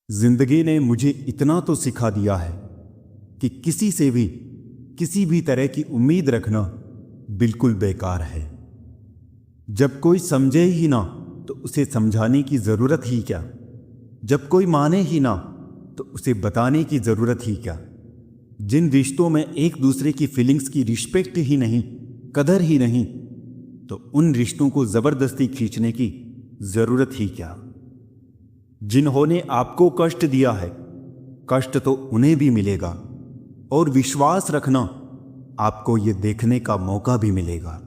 जिंदगी ने मुझे इतना तो सिखा दिया है कि किसी से भी किसी भी तरह की उम्मीद रखना बिल्कुल बेकार है। जब कोई समझे ही ना तो उसे समझाने की ज़रूरत ही क्या। जब कोई माने ही ना तो उसे बताने की ज़रूरत ही क्या। जिन रिश्तों में एक दूसरे की फीलिंग्स की रिस्पेक्ट ही नहीं, कदर ही नहीं, तो उन रिश्तों को ज़बरदस्ती खींचने की ज़रूरत ही क्या। जिन्होंने आपको कष्ट दिया है, कष्ट तो उन्हें भी मिलेगा, और विश्वास रखना आपको ये देखने का मौका भी मिलेगा।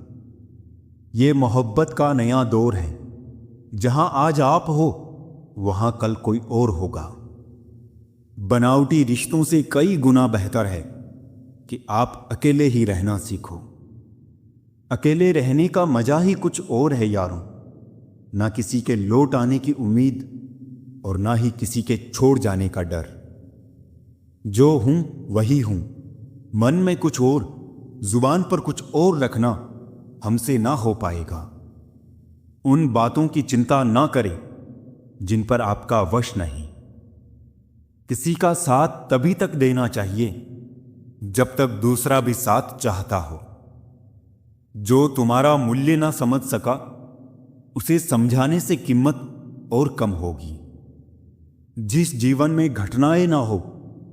ये मोहब्बत का नया दौर है, जहां आज आप हो वहां कल कोई और होगा। बनावटी रिश्तों से कई गुना बेहतर है कि आप अकेले ही रहना सीखो। अकेले रहने का मजा ही कुछ और है यारों। ना किसी के लौट आने की उम्मीद और ना ही किसी के छोड़ जाने का डर। जो हूं वही हूं, मन में कुछ और, जुबान पर कुछ और रखना हमसे ना हो पाएगा। उन बातों की चिंता ना करें जिन पर आपका वश नहीं। किसी का साथ तभी तक देना चाहिए जब तक दूसरा भी साथ चाहता हो। जो तुम्हारा मूल्य ना समझ सका, उसे समझाने से कीमत और कम होगी। जिस जीवन में घटनाएं ना हो,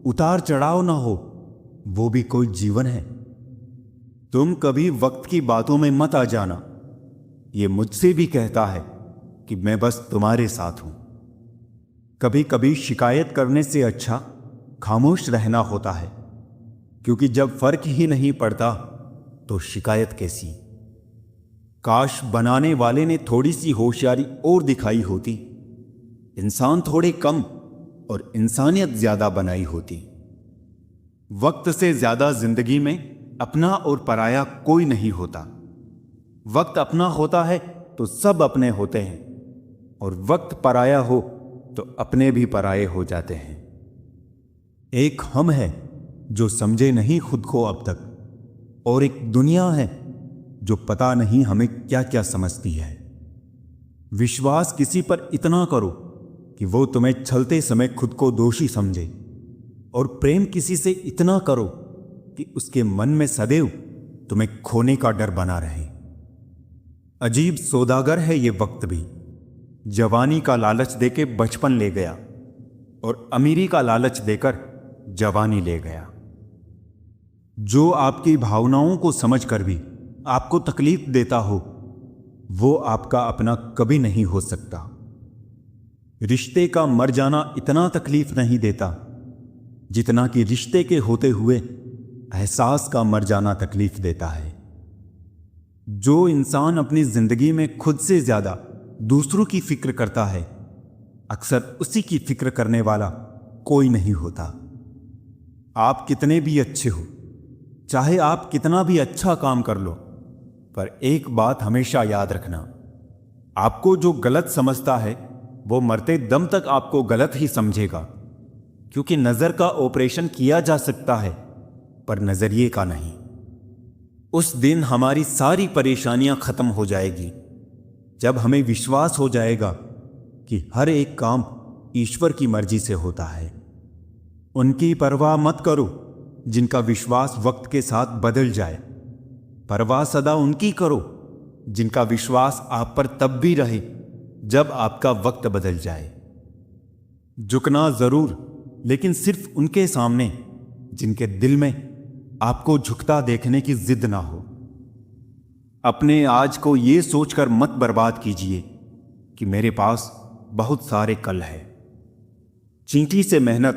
उतार चढ़ाव ना हो, वो भी कोई जीवन है। तुम कभी वक्त की बातों में मत आ जाना। ये मुझसे भी कहता है कि मैं बस तुम्हारे साथ हूं। कभी कभी शिकायत करने से अच्छा खामोश रहना होता है, क्योंकि जब फर्क ही नहीं पड़ता तो शिकायत कैसी। काश बनाने वाले ने थोड़ी सी होशियारी और दिखाई होती, इंसान थोड़े कम और इंसानियत ज्यादा बनाई होती। वक्त से ज्यादा जिंदगी में अपना और पराया कोई नहीं होता। वक्त अपना होता है तो सब अपने होते हैं, और वक्त पराया हो तो अपने भी पराये हो जाते हैं। एक हम है जो समझे नहीं खुद को अब तक, और एक दुनिया है जो पता नहीं हमें क्या क्या समझती है। विश्वास किसी पर इतना करो कि वो तुम्हें छलते समय खुद को दोषी समझे, और प्रेम किसी से इतना करो कि उसके मन में सदैव तुम्हें खोने का डर बना रहे। अजीब सौदागर है ये वक्त भी। जवानी का लालच देके बचपन ले गया, और अमीरी का लालच देकर जवानी ले गया। जो आपकी भावनाओं को समझकर भी आपको तकलीफ देता हो, वो आपका अपना कभी नहीं हो सकता। रिश्ते का मर जाना इतना तकलीफ नहीं देता जितना कि रिश्ते के होते हुए एहसास का मर जाना तकलीफ देता है। जो इंसान अपनी जिंदगी में खुद से ज्यादा दूसरों की फिक्र करता है, अक्सर उसी की फिक्र करने वाला कोई नहीं होता। आप कितने भी अच्छे हो, चाहे आप कितना भी अच्छा काम कर लो, पर एक बात हमेशा याद रखना, आपको जो गलत समझता है वो मरते दम तक आपको गलत ही समझेगा। क्योंकि नजर का ऑपरेशन किया जा सकता है, पर नजरिए का नहीं। उस दिन हमारी सारी परेशानियां खत्म हो जाएगी जब हमें विश्वास हो जाएगा कि हर एक काम ईश्वर की मर्जी से होता है। उनकी परवाह मत करो जिनका विश्वास वक्त के साथ बदल जाए। परवाह सदा उनकी करो जिनका विश्वास आप पर तब भी रहे जब आपका वक्त बदल जाए। झुकना जरूर, लेकिन सिर्फ उनके सामने जिनके दिल में आपको झुकता देखने की जिद ना हो। अपने आज को ये सोचकर मत बर्बाद कीजिए कि मेरे पास बहुत सारे कल है। चींटी से मेहनत,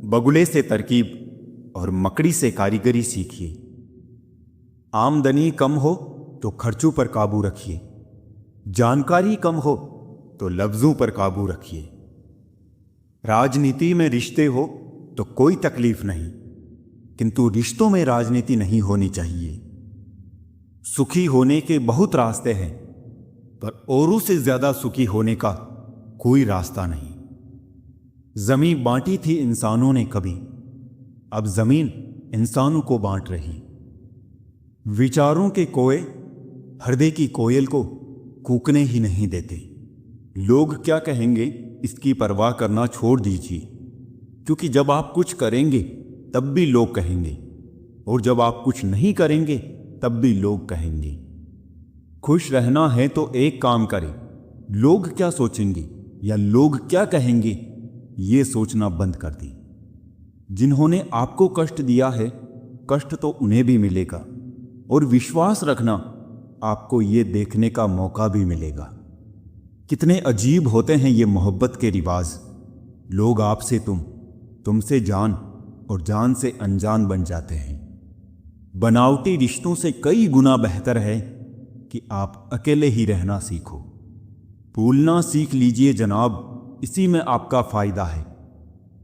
बगुले से तरकीब और मकड़ी से कारीगरी सीखिए। आमदनी कम हो तो खर्चों पर काबू रखिए। जानकारी कम हो तो लफ्जों पर काबू रखिए। राजनीति में रिश्ते हो तो कोई तकलीफ नहीं, किंतु रिश्तों में राजनीति नहीं होनी चाहिए। सुखी होने के बहुत रास्ते हैं, पर औरों से ज्यादा सुखी होने का कोई रास्ता नहीं। जमीन बांटी थी इंसानों ने कभी, अब जमीन इंसानों को बांट रही। विचारों के कोए हृदय की कोयल को कूकने ही नहीं देते। लोग क्या कहेंगे इसकी परवाह करना छोड़ दीजिए, क्योंकि जब आप कुछ करेंगे तब भी लोग कहेंगे, और जब आप कुछ नहीं करेंगे तब भी लोग कहेंगे। खुश रहना है तो एक काम करें, लोग क्या सोचेंगे या लोग क्या कहेंगे ये सोचना बंद कर दी। जिन्होंने आपको कष्ट दिया है, कष्ट तो उन्हें भी मिलेगा, और विश्वास रखना आपको ये देखने का मौका भी मिलेगा। कितने अजीब होते हैं ये मोहब्बत के रिवाज। लोग आपसे तुमसे जान और जान से अनजान बन जाते हैं। बनावटी रिश्तों से कई गुना बेहतर है कि आप अकेले ही रहना सीखो। भूलना सीख लीजिए जनाब, इसी में आपका फायदा है,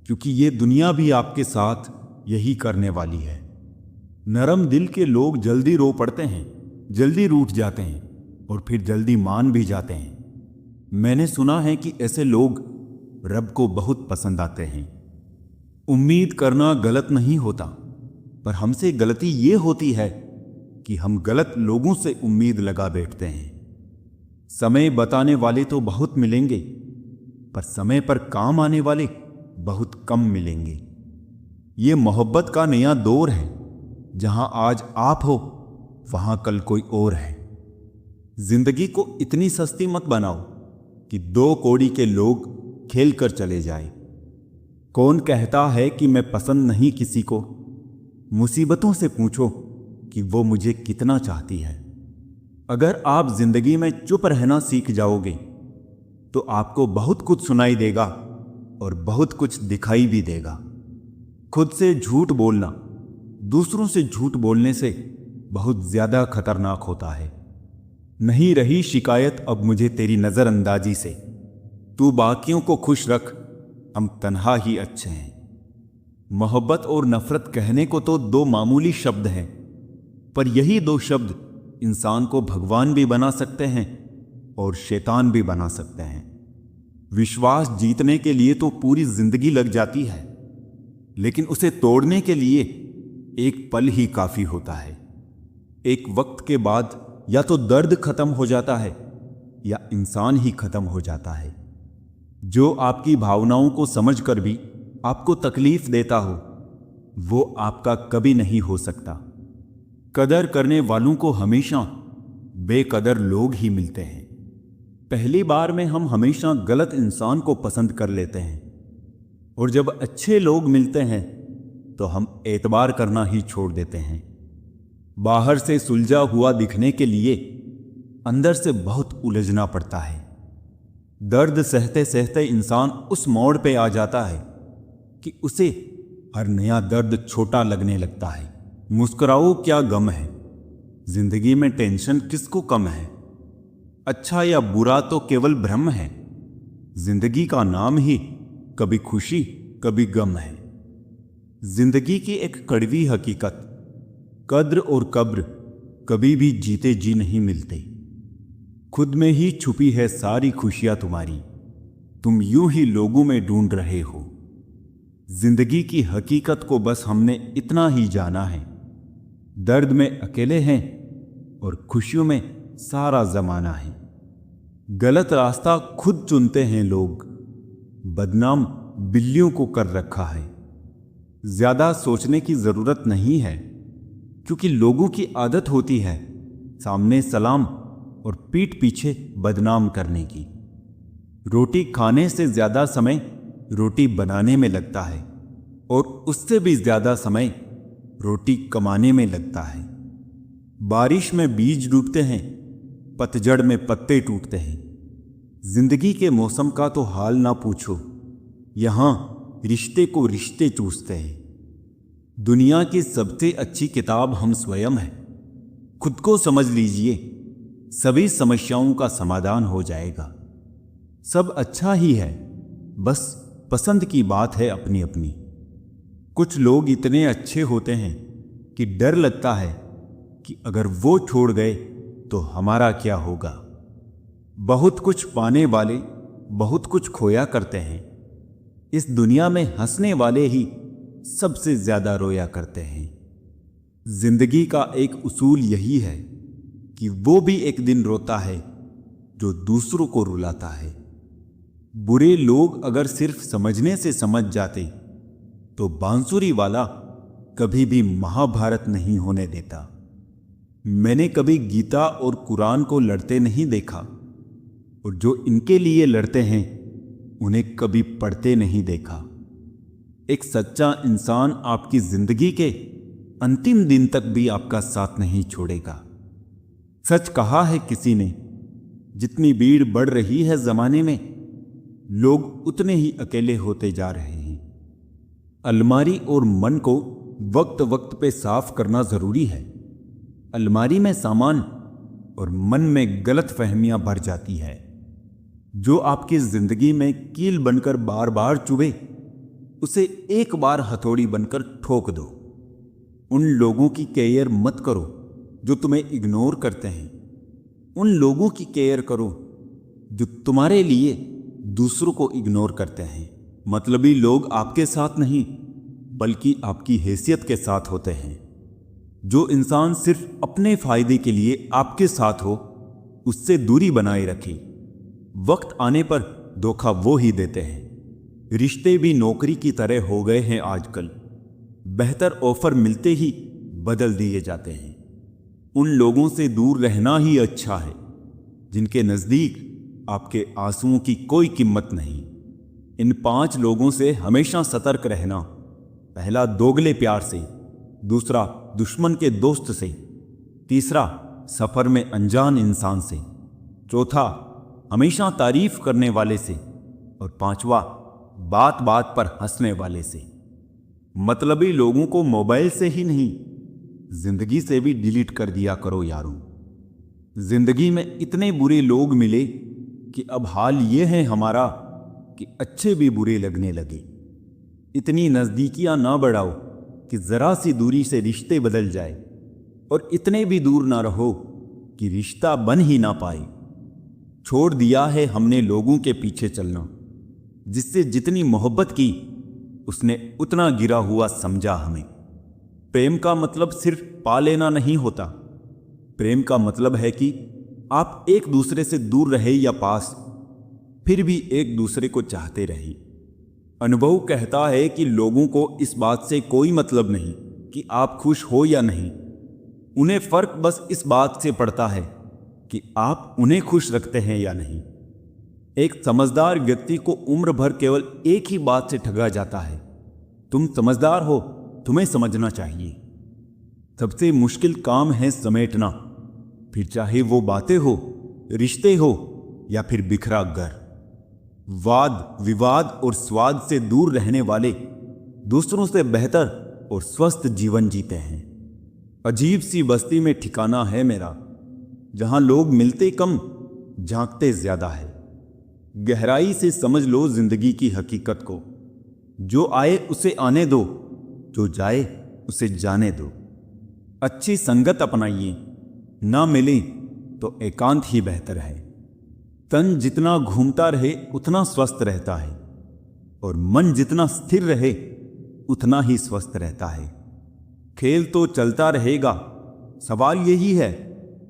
क्योंकि ये दुनिया भी आपके साथ यही करने वाली है। नरम दिल के लोग जल्दी रो पड़ते हैं, जल्दी रूठ जाते हैं और फिर जल्दी मान भी जाते हैं। मैंने सुना है कि ऐसे लोग रब को बहुत पसंद आते हैं। उम्मीद करना गलत नहीं होता, पर हमसे गलती ये होती है कि हम गलत लोगों से उम्मीद लगा बैठते हैं। समय बताने वाले तो बहुत मिलेंगे, पर समय पर काम आने वाले बहुत कम मिलेंगे। ये मोहब्बत का नया दौर है, जहां आज आप हो वहां कल कोई और है। जिंदगी को इतनी सस्ती मत बनाओ कि 2 कौड़ी के लोग खेल कर चले जाए। कौन कहता है कि मैं पसंद नहीं किसी को? मुसीबतों से पूछो कि वो मुझे कितना चाहती है। अगर आप जिंदगी में चुप रहना सीख जाओगे तो आपको बहुत कुछ सुनाई देगा और बहुत कुछ दिखाई भी देगा। खुद से झूठ बोलना दूसरों से झूठ बोलने से बहुत ज्यादा खतरनाक होता है। नहीं रही शिकायत अब मुझे तेरी नजरअंदाजी से। तू बाकियों को खुश रख, हम तन्हा ही अच्छे हैं। मोहब्बत और नफरत कहने को तो 2 मामूली शब्द हैं, पर यही 2 शब्द इंसान को भगवान भी बना सकते हैं और शैतान भी बना सकते हैं। विश्वास जीतने के लिए तो पूरी जिंदगी लग जाती है, लेकिन उसे तोड़ने के लिए एक पल ही काफी होता है। एक वक्त के बाद या तो दर्द खत्म हो जाता है या इंसान ही खत्म हो जाता है। जो आपकी भावनाओं को समझकर भी आपको तकलीफ देता हो, वो आपका कभी नहीं हो सकता। कदर करने वालों को हमेशा बेकदर लोग ही मिलते हैं। पहली बार में हम हमेशा गलत इंसान को पसंद कर लेते हैं, और जब अच्छे लोग मिलते हैं तो हम एतबार करना ही छोड़ देते हैं। बाहर से सुलझा हुआ दिखने के लिए अंदर से बहुत उलझना पड़ता है। दर्द सहते सहते इंसान उस मोड़ पे आ जाता है कि उसे हर नया दर्द छोटा लगने लगता है। मुस्कुराओ क्या गम है, जिंदगी में टेंशन किसको कम है। अच्छा या बुरा तो केवल भ्रम है, जिंदगी का नाम ही कभी खुशी कभी गम है। जिंदगी की एक कड़वी हकीकत, कद्र और कब्र कभी भी जीते जी नहीं मिलते। खुद में ही छुपी है सारी खुशियां तुम्हारी, तुम यूं ही लोगों में ढूंढ रहे हो। जिंदगी की हकीकत को बस हमने इतना ही जाना है, दर्द में अकेले हैं और खुशियों में सारा जमाना है। गलत रास्ता खुद चुनते हैं लोग, बदनाम बिल्लियों को कर रखा है। ज्यादा सोचने की जरूरत नहीं है, क्योंकि लोगों की आदत होती है सामने सलाम और पीठ पीछे बदनाम करने की। रोटी खाने से ज्यादा समय रोटी बनाने में लगता है, और उससे भी ज्यादा समय रोटी कमाने में लगता है। बारिश में बीज डूबते हैं, पतझड़ में पत्ते टूटते हैं। जिंदगी के मौसम का तो हाल ना पूछो, यहां रिश्ते को रिश्ते चूसते हैं। दुनिया की सबसे अच्छी किताब हम स्वयं हैं। खुद को समझ लीजिए, सभी समस्याओं का समाधान हो जाएगा। सब अच्छा ही है, बस पसंद की बात है अपनी अपनी। कुछ लोग इतने अच्छे होते हैं कि डर लगता है कि अगर वो छोड़ गए तो हमारा क्या होगा। बहुत कुछ पाने वाले बहुत कुछ खोया करते हैं। इस दुनिया में हंसने वाले ही सबसे ज्यादा रोया करते हैं। जिंदगी का एक उसूल यही है कि वो भी एक दिन रोता है जो दूसरों को रुलाता है। बुरे लोग अगर सिर्फ समझने से समझ जाते तो बांसुरी वाला कभी भी महाभारत नहीं होने देता। मैंने कभी गीता और कुरान को लड़ते नहीं देखा, और जो इनके लिए लड़ते हैं उन्हें कभी पढ़ते नहीं देखा। एक सच्चा इंसान आपकी जिंदगी के अंतिम दिन तक भी आपका साथ नहीं छोड़ेगा। सच कहा है किसी ने, जितनी भीड़ बढ़ रही है जमाने में, लोग उतने ही अकेले होते जा रहे हैं। अलमारी और मन को वक्त वक्त पे साफ करना जरूरी है। अलमारी में सामान और मन में गलत फहमियां भर जाती है, जो आपकी जिंदगी में कील बनकर बार बार चुभे, उसे एक बार हथौड़ी बनकर ठोक दो। उन लोगों की केयर मत करो जो तुम्हें इग्नोर करते हैं। उन लोगों की केयर करो जो तुम्हारे लिए दूसरों को इग्नोर करते हैं। मतलबी लोग आपके साथ नहीं बल्कि आपकी हैसियत के साथ होते हैं। जो इंसान सिर्फ अपने फायदे के लिए आपके साथ हो, उससे दूरी बनाए रखें। वक्त आने पर धोखा वो ही देते हैं। रिश्ते भी नौकरी की तरह हो गए हैं आजकल। बेहतर ऑफर मिलते ही बदल दिए जाते हैं। उन लोगों से दूर रहना ही अच्छा है जिनके नज़दीक आपके आंसुओं की कोई कीमत नहीं। इन 5 लोगों से हमेशा सतर्क रहना। पहला, दोगले प्यार से। दूसरा, दुश्मन के दोस्त से। तीसरा, सफ़र में अनजान इंसान से। चौथा, हमेशा तारीफ करने वाले से। और 5वां, बात बात पर हंसने वाले से। मतलबी लोगों को मोबाइल से ही नहीं, जिंदगी से भी डिलीट कर दिया करो यारों। जिंदगी में इतने बुरे लोग मिले कि अब हाल ये है हमारा कि अच्छे भी बुरे लगने लगे। इतनी नज़दीकियां ना बढ़ाओ कि ज़रा सी दूरी से रिश्ते बदल जाए, और इतने भी दूर ना रहो कि रिश्ता बन ही ना पाए। छोड़ दिया है हमने लोगों के पीछे चलना। जिससे जितनी मोहब्बत की उसने उतना गिरा हुआ समझा हमें। प्रेम का मतलब सिर्फ पा लेना नहीं होता। प्रेम का मतलब है कि आप एक दूसरे से दूर रहे या पास, फिर भी एक दूसरे को चाहते रहे। अनुभव कहता है कि लोगों को इस बात से कोई मतलब नहीं कि आप खुश हो या नहीं। उन्हें फर्क बस इस बात से पड़ता है कि आप उन्हें खुश रखते हैं या नहीं। एक समझदार व्यक्ति को उम्र भर केवल एक ही बात से ठगा जाता है, तुम समझदार हो, तुम्हें समझना चाहिए। सबसे मुश्किल काम है समेटना, फिर चाहे वो बातें हो, रिश्ते हो या फिर बिखरा घर। वाद विवाद और स्वाद से दूर रहने वाले दूसरों से बेहतर और स्वस्थ जीवन जीते हैं। अजीब सी बस्ती में ठिकाना है मेरा, जहां लोग मिलते कम, झांकते ज्यादा है। गहराई से समझ लो जिंदगी की हकीकत को। जो आए उसे आने दो, जो जाए उसे जाने दो। अच्छी संगत अपनाइए, ना मिले तो एकांत ही बेहतर है। तन जितना घूमता रहे उतना स्वस्थ रहता है, और मन जितना स्थिर रहे उतना ही स्वस्थ रहता है। खेल तो चलता रहेगा, सवाल यही है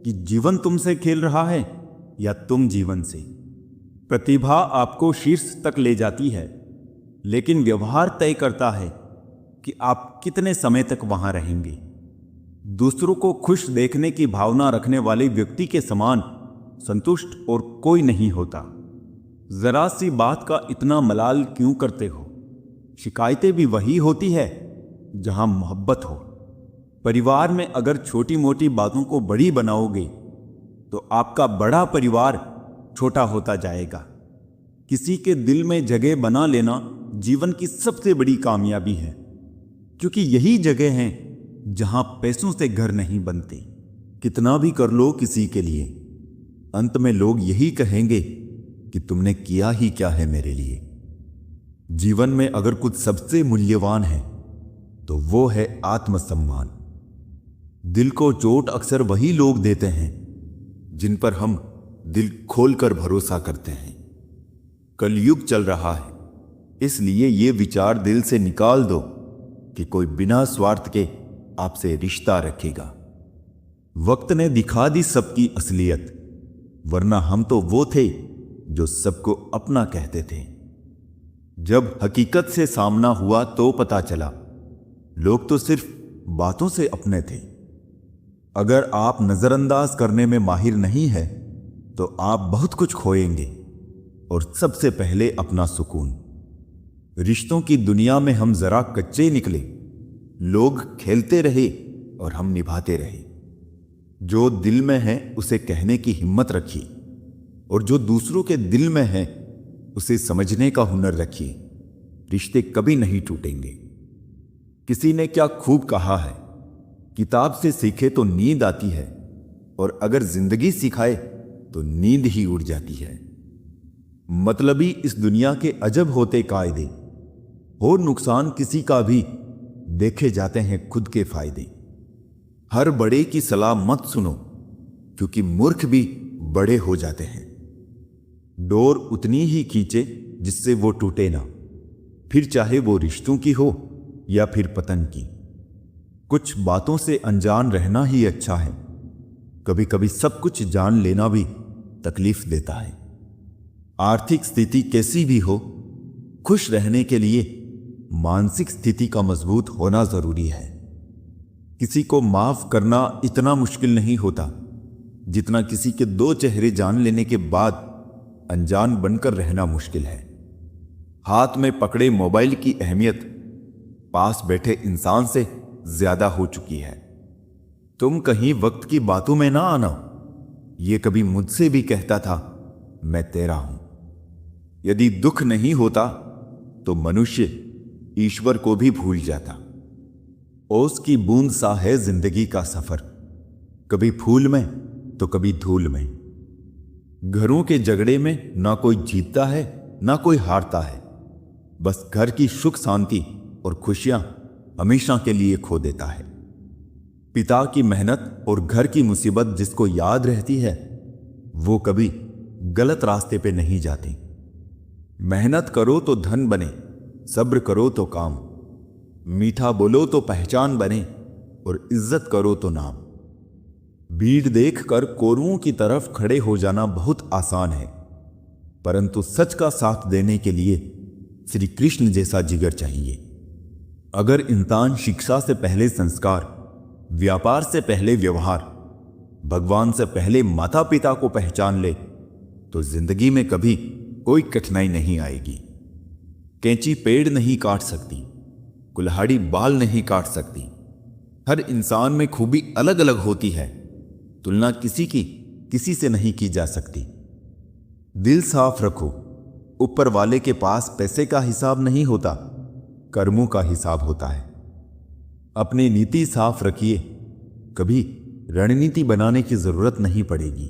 कि जीवन तुमसे खेल रहा है या तुम जीवन से। प्रतिभा आपको शीर्ष तक ले जाती है, लेकिन व्यवहार तय करता है कि आप कितने समय तक वहां रहेंगे। दूसरों को खुश देखने की भावना रखने वाले व्यक्ति के समान संतुष्ट और कोई नहीं होता। जरा सी बात का इतना मलाल क्यों करते हो? शिकायतें भी वही होती है जहां मोहब्बत हो। परिवार में अगर छोटी मोटी बातों को बड़ी बनाओगे तो आपका बड़ा परिवार छोटा होता जाएगा। किसी के दिल में जगह बना लेना जीवन की सबसे बड़ी कामयाबी है, क्योंकि यही जगह है जहां पैसों से घर नहीं बनते। कितना भी कर लो किसी के लिए, अंत में लोग यही कहेंगे कि तुमने किया ही क्या है मेरे लिए। जीवन में अगर कुछ सबसे मूल्यवान है तो वो है आत्मसम्मान। दिल को चोट अक्सर वही लोग देते हैं जिन पर हम दिल खोलकर भरोसा करते हैं। कलयुग चल रहा है, इसलिए ये विचार दिल से निकाल दो कि कोई बिना स्वार्थ के आपसे रिश्ता रखेगा। वक्त ने दिखा दी सबकी असलियत, वरना हम तो वो थे जो सबको अपना कहते थे। जब हकीकत से सामना हुआ तो पता चला लोग तो सिर्फ बातों से अपने थे। अगर आप नजरअंदाज करने में माहिर नहीं है तो आप बहुत कुछ खोएंगे, और सबसे पहले अपना सुकून। रिश्तों की दुनिया में हम जरा कच्चे निकले। लोग खेलते रहे और हम निभाते रहे। जो दिल में है उसे कहने की हिम्मत रखिए, और जो दूसरों के दिल में है उसे समझने का हुनर रखिए। रिश्ते कभी नहीं टूटेंगे। किसी ने क्या खूब कहा है, किताब से सीखे तो नींद आती है, और अगर जिंदगी सिखाए तो नींद ही उड़ जाती है। मतलबी इस दुनिया के अजब होते कायदे, हो नुकसान किसी का भी देखे जाते हैं खुद के फायदे। हर बड़े की सलाह मत सुनो, क्योंकि मूर्ख भी बड़े हो जाते हैं। डोर उतनी ही खींचे जिससे वो टूटे ना, फिर चाहे वो रिश्तों की हो या फिर पतन की। कुछ बातों से अनजान रहना ही अच्छा है। कभी कभी सब कुछ जान लेना भी तकलीफ देता है। आर्थिक स्थिति कैसी भी हो, खुश रहने के लिए मानसिक स्थिति का मजबूत होना जरूरी है। किसी को माफ करना इतना मुश्किल नहीं होता जितना किसी के दो चेहरे जान लेने के बाद अनजान बनकर रहना मुश्किल है। हाथ में पकड़े मोबाइल की अहमियत पास बैठे इंसान से ज्यादा हो चुकी है। तुम कहीं वक्त की बातों में ना आना, ये कभी मुझसे भी कहता था मैं तेरा हूं। यदि दुख नहीं होता तो मनुष्य ईश्वर को भी भूल जाता। ओस की बूंद सा है जिंदगी का सफर, कभी फूल में तो कभी धूल में। घरों के झगड़े में ना कोई जीतता है ना कोई हारता है, बस घर की सुख शांति और खुशियां हमेशा के लिए खो देता है। पिता की मेहनत और घर की मुसीबत जिसको याद रहती है वो कभी गलत रास्ते पे नहीं जाती। मेहनत करो तो धन बने, सब्र करो तो काम, मीठा बोलो तो पहचान बने, और इज्जत करो तो नाम। भीड़ देखकर कोरुओं की तरफ खड़े हो जाना बहुत आसान है, परंतु सच का साथ देने के लिए श्री कृष्ण जैसा जिगर चाहिए। अगर इंसान शिक्षा से पहले संस्कार, व्यापार से पहले व्यवहार, भगवान से पहले माता पिता को पहचान ले तो जिंदगी में कभी कोई कठिनाई नहीं आएगी। कैंची पेड़ नहीं काट सकती, कुल्हाड़ी बाल नहीं काट सकती। हर इंसान में खूबी अलग अलग होती है, तुलना किसी से नहीं की जा सकती। दिल साफ रखो, ऊपर वाले के पास पैसे का हिसाब नहीं होता, कर्मों का हिसाब होता है। अपनी नीति साफ रखिए, कभी रणनीति बनाने की जरूरत नहीं पड़ेगी।